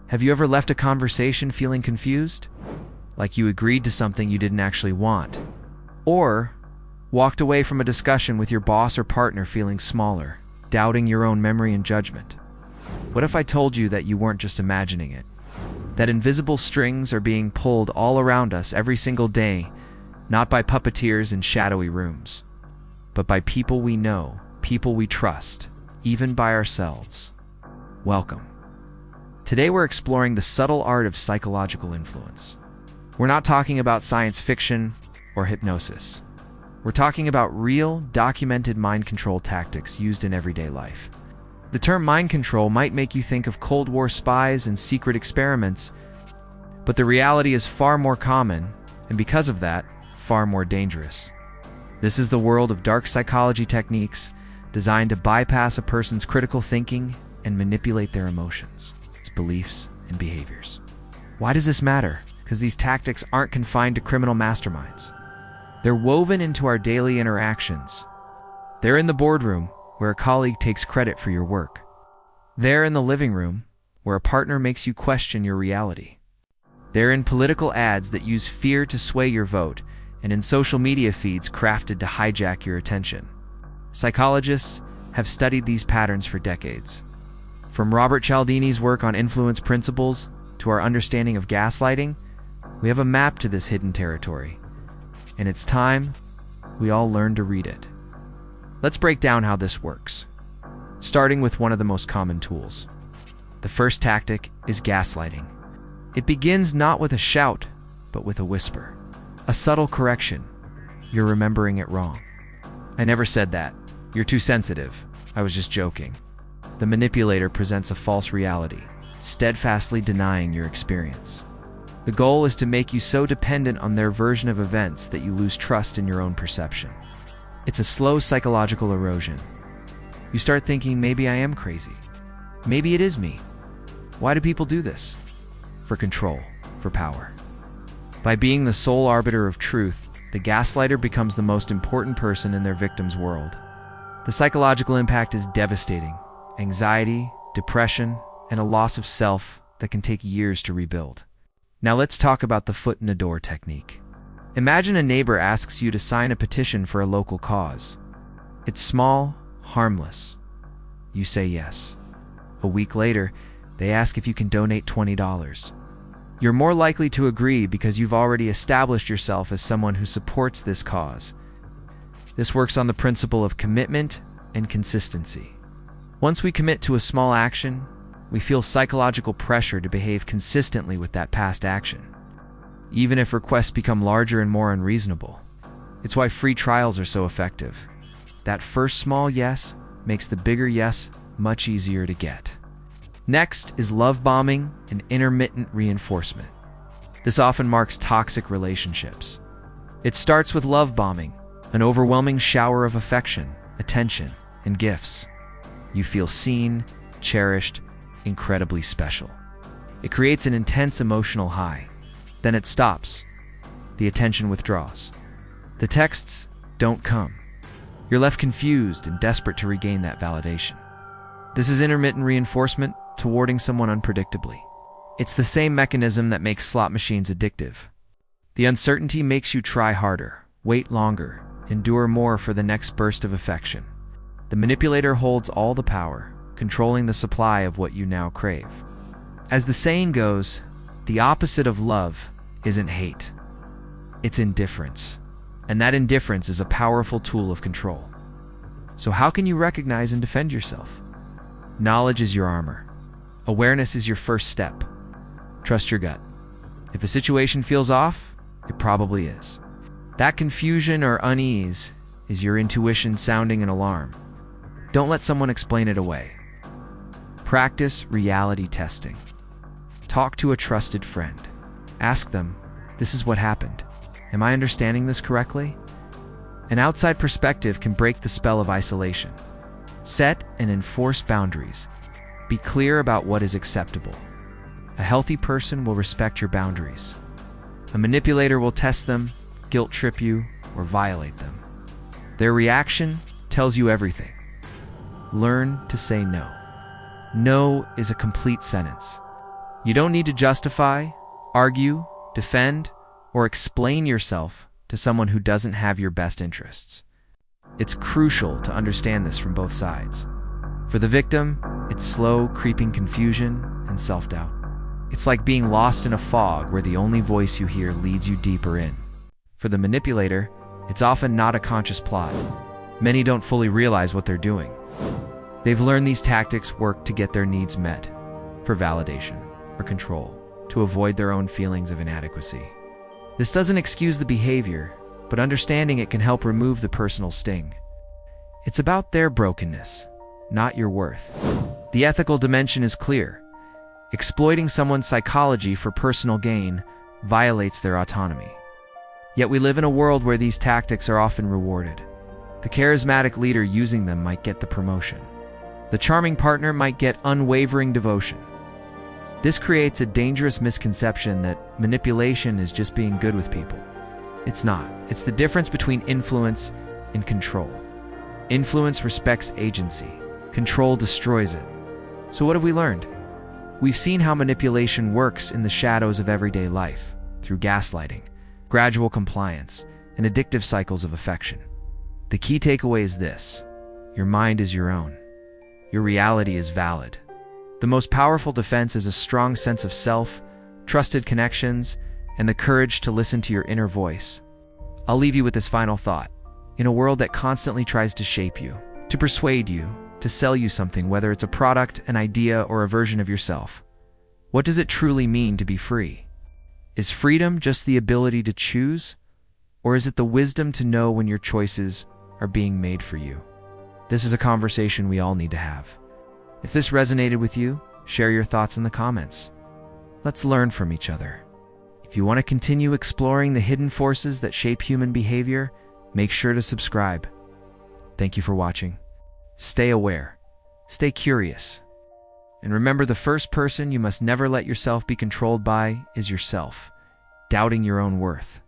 Have you ever left a conversation feeling confused? Like you agreed to something you didn't actually want? Or walked away from a discussion with your boss or partner feeling smaller, doubting your own memory and judgment? What if I told you that you weren't just imagining it? That invisible strings are being pulled all around us every single day, not by puppeteers in shadowy rooms, but by people we know, people we trust, even by ourselves. Welcome. Today we're exploring the subtle art of psychological influence. We're not talking about science fiction or hypnosis. We're talking about real, documented mind control tactics used in everyday life. The term mind control might make you think of Cold War spies and secret experiments, but the reality is far more common, and because of that, far more dangerous. This is the world of dark psychology techniques designed to bypass a person's critical thinking and manipulate their emotions, beliefs, and behaviors. Why does this matter? Because these tactics aren't confined to criminal masterminds. They're woven into our daily interactions. They're in the boardroom, where a colleague takes credit for your work. They're in the living room, where a partner makes you question your reality. They're in political ads that use fear to sway your vote, and in social media feeds crafted to hijack your attention. Psychologists have studied these patterns for decades. From Robert Cialdini's work on influence principles to our understanding of gaslighting, we have a map to this hidden territory. And it's time we all learn to read it. Let's break down how this works, starting with one of the most common tools. The first tactic is gaslighting. It begins not with a shout, but with a whisper. A subtle correction. You're remembering it wrong. I never said that. You're too sensitive. I was just joking. The manipulator presents a false reality, steadfastly denying your experience. The goal is to make you so dependent on their version of events that you lose trust in your own perception. It's a slow psychological erosion. You start thinking, maybe I am crazy. Maybe it is me. Why do people do this? For control, for power. By being the sole arbiter of truth, the gaslighter becomes the most important person in their victim's world. The psychological impact is devastating. Anxiety, depression, and a loss of self that can take years to rebuild. Now let's talk about the foot in the door technique. Imagine a neighbor asks you to sign a petition for a local cause. It's small, harmless. You say yes. A week later, they ask if you can donate $20. You're more likely to agree because you've already established yourself as someone who supports this cause. This works on the principle of commitment and consistency. Once we commit to a small action, we feel psychological pressure to behave consistently with that past action, even if requests become larger and more unreasonable. It's why free trials are so effective. That first small yes makes the bigger yes much easier to get. Next is love bombing and intermittent reinforcement. This often marks toxic relationships. It starts with love bombing, an overwhelming shower of affection, attention, and gifts. You feel seen, cherished, incredibly special. It creates an intense emotional high. Then it stops. The attention withdraws. The texts don't come. You're left confused and desperate to regain that validation. This is intermittent reinforcement, thwarting someone unpredictably. It's the same mechanism that makes slot machines addictive. The uncertainty makes you try harder, wait longer, endure more for the next burst of affection. The manipulator holds all the power, controlling the supply of what you now crave. As the saying goes, the opposite of love isn't hate. It's indifference. And that indifference is a powerful tool of control. So how can you recognize and defend yourself? Knowledge is your armor. Awareness is your first step. Trust your gut. If a situation feels off, it probably is. That confusion or unease is your intuition sounding an alarm. Don't let someone explain it away. Practice reality testing. Talk to a trusted friend. Ask them, this is what happened. Am I understanding this correctly? An outside perspective can break the spell of isolation. Set and enforce boundaries. Be clear about what is acceptable. A healthy person will respect your boundaries. A manipulator will test them, guilt trip you, or violate them. Their reaction tells you everything. Learn to say no. No is a complete sentence. You don't need to justify, argue, defend, or explain yourself to someone who doesn't have your best interests. It's crucial to understand this from both sides. For the victim, it's slow, creeping confusion and self-doubt. It's like being lost in a fog where the only voice you hear leads you deeper in. For the manipulator, it's often not a conscious plot. Many don't fully realize what they're doing. They've learned these tactics work to get their needs met, for validation, or control, to avoid their own feelings of inadequacy. This doesn't excuse the behavior, but understanding it can help remove the personal sting. It's about their brokenness, not your worth. The ethical dimension is clear. Exploiting someone's psychology for personal gain violates their autonomy. Yet we live in a world where these tactics are often rewarded. The charismatic leader using them might get the promotion. The charming partner might get unwavering devotion. This creates a dangerous misconception that manipulation is just being good with people. It's not. It's the difference between influence and control. Influence respects agency. Control destroys it. So what have we learned? We've seen how manipulation works in the shadows of everyday life, through gaslighting, gradual compliance, and addictive cycles of affection. The key takeaway is this: your mind is your own. Your reality is valid. The most powerful defense is a strong sense of self, trusted connections, and the courage to listen to your inner voice. I'll leave you with this final thought. In a world that constantly tries to shape you, to persuade you, to sell you something, whether it's a product, an idea, or a version of yourself, what does it truly mean to be free? Is freedom just the ability to choose? Or is it the wisdom to know when your choices are being made for you? This is a conversation we all need to have. If this resonated with you, share your thoughts in the comments. Let's learn from each other. If you want to continue exploring the hidden forces that shape human behavior, make sure to subscribe. Thank you for watching. Stay aware, stay curious, and remember, the first person you must never let yourself be controlled by is yourself, doubting your own worth.